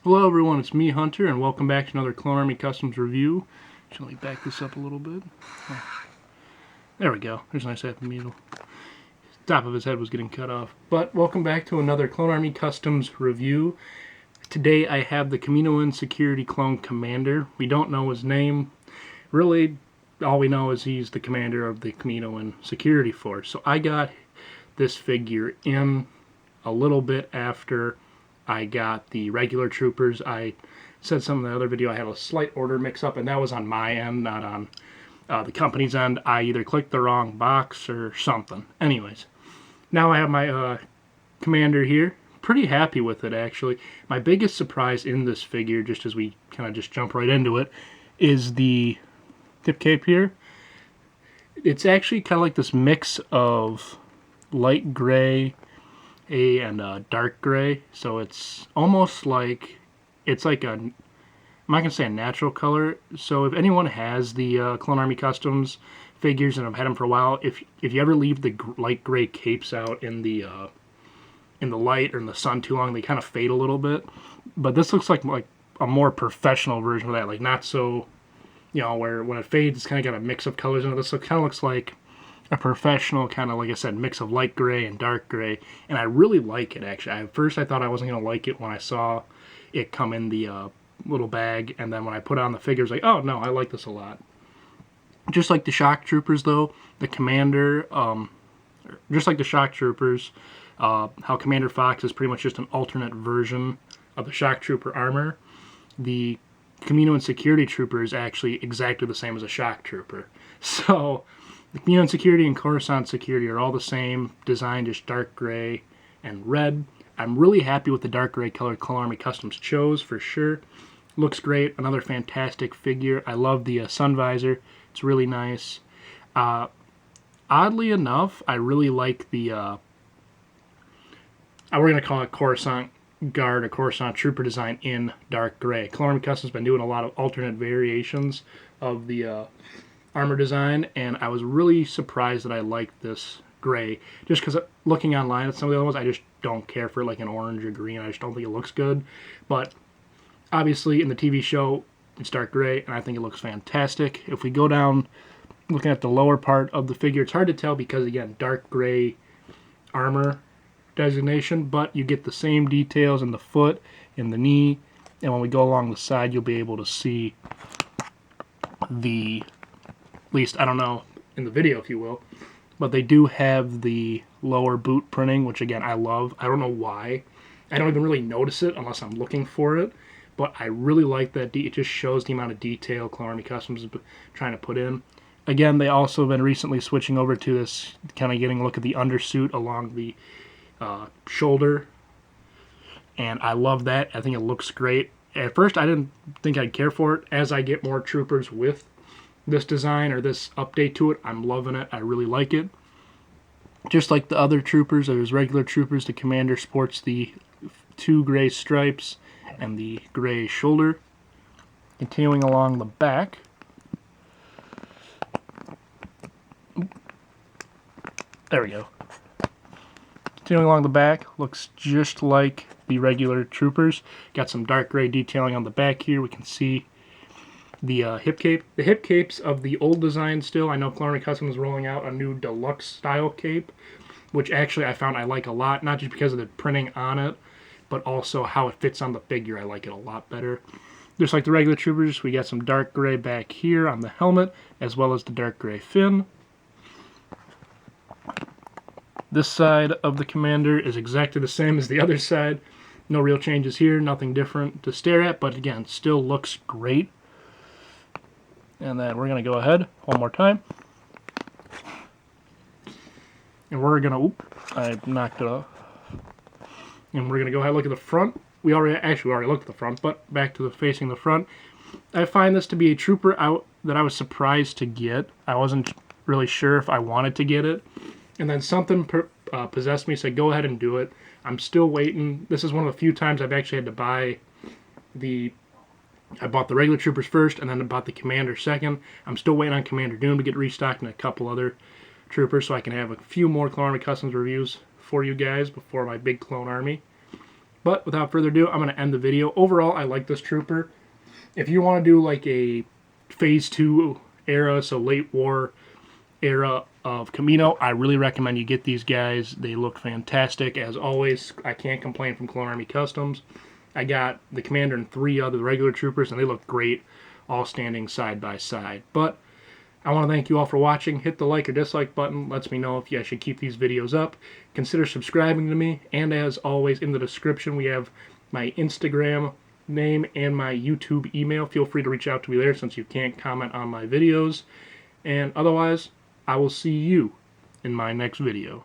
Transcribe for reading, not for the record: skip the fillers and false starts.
Hello everyone, it's me Hunter, and welcome back to another Clone Army Customs review. Let me back this up a little bit. There we go. There's a nice happy meal. Top of his head was getting cut off. But welcome back to another Clone Army Customs review. Today I have the Kamino Security Clone Commander. We don't know his name. Really, all we know is he's the commander of the Kamino Security Force. So I got this figure in a little bit after I got the regular troopers. I said some in the other video I had a slight order mix-up, and that was on my end, not on the company's end. I either clicked the wrong box or something. Anyways, now I have my commander here. Pretty happy with it, actually. My biggest surprise in this figure, just as we kind of just jump right into it, is the tip cape here. It's actually kind of like this mix of light gray and dark gray, so it's almost like it's like I'm not gonna say a natural color. So if anyone has the Clone Army Customs figures and have had them for a while, if you ever leave the light gray capes out in the light or in the sun too long, they kind of fade a little bit. But this looks like a more professional version of that, like not so, where when it fades it's kind of got a mix of colors in it. This kind of looks like a professional kind of, like I said, mix of light gray and dark gray, and I really like it, actually. At first I thought I wasn't going to like it when I saw it come in the little bag, and then when I put on the figures, like, oh no, I like this a lot. Just like the shock troopers, though, the commander, just like the shock troopers, how Commander Fox is pretty much just an alternate version of the shock trooper armor, the Kamino Security Trooper is actually exactly the same as a shock trooper. So the Kamino Security and Coruscant Security are all the same design, just dark gray and red. I'm really happy with the dark gray color Clone Army Customs chose, for sure. Looks great. Another fantastic figure. I love the sun visor. It's really nice. Oddly enough, I really like the we're going to call it Coruscant Guard or Coruscant Trooper design in dark gray. Clone Army Customs has been doing a lot of alternate variations of the armor design, and I was really surprised that I liked this gray, just because looking online at some of the other ones, I just don't care for like an orange or green. I just don't think it looks good. But obviously in the TV show it's dark gray, and I think it looks fantastic. If we go down looking at the lower part of the figure, it's hard to tell because, again, dark gray armor designation, but you get the same details in the foot, in the knee, and when we go along the side you'll be able to see the, at least, I don't know, in the video if you will, but they do have the lower boot printing, which again I love. I don't know why. I don't even really notice it unless I'm looking for it, but I really like that. It just shows the amount of detail Clone Army Customs is trying to put in. Again, they also have been recently switching over to this, kind of getting a look at the undersuit along the shoulder, and I love that. I think it looks great. At first I didn't think I'd care for it. As I get more troopers with this design or this update to it, I'm loving it. I really like it. Just like the other troopers, there's regular troopers. The commander sports the 2 gray stripes and the gray shoulder. Continuing along the back, there we go. Continuing along the back, looks just like the regular troopers. Got some dark gray detailing on the back here. We can see the hip cape. The hip capes of the old design still. I know Clone Army Customs is rolling out a new deluxe style cape, which actually I found I like a lot, not just because of the printing on it, but also how it fits on the figure. I like it a lot better. Just like the regular troopers, we got some dark gray back here on the helmet, as well as the dark gray fin. This side of the commander is exactly the same as the other side. No real changes here, nothing different to stare at, but again, still looks great. And then we're going to go ahead one more time. And we're going to, I knocked it off. And we're going to go ahead and look at the front. We already looked at the front, but back to facing the front. I find this to be a trooper out that I was surprised to get. I wasn't really sure if I wanted to get it. And then something possessed me, said go ahead and do it. I'm still waiting. This is one of the few times I've actually had to buy I bought the regular troopers first, and then I bought the commander second. I'm still waiting on Commander Doom to get restocked and a couple other troopers, so I can have a few more Clone Army Customs reviews for you guys before my big Clone Army. But without further ado, I'm going to end the video. Overall, I like this trooper. If you want to do like a Phase 2 era, so late war era of Kamino, I really recommend you get these guys. They look fantastic. As always, I can't complain from Clone Army Customs. I got the Commander and 3 other regular troopers, and they look great, all standing side by side. But I want to thank you all for watching. Hit the like or dislike button. Lets me know if I should keep these videos up. Consider subscribing to me. And as always, in the description, we have my Instagram name and my YouTube email. Feel free to reach out to me there since you can't comment on my videos. And otherwise, I will see you in my next video.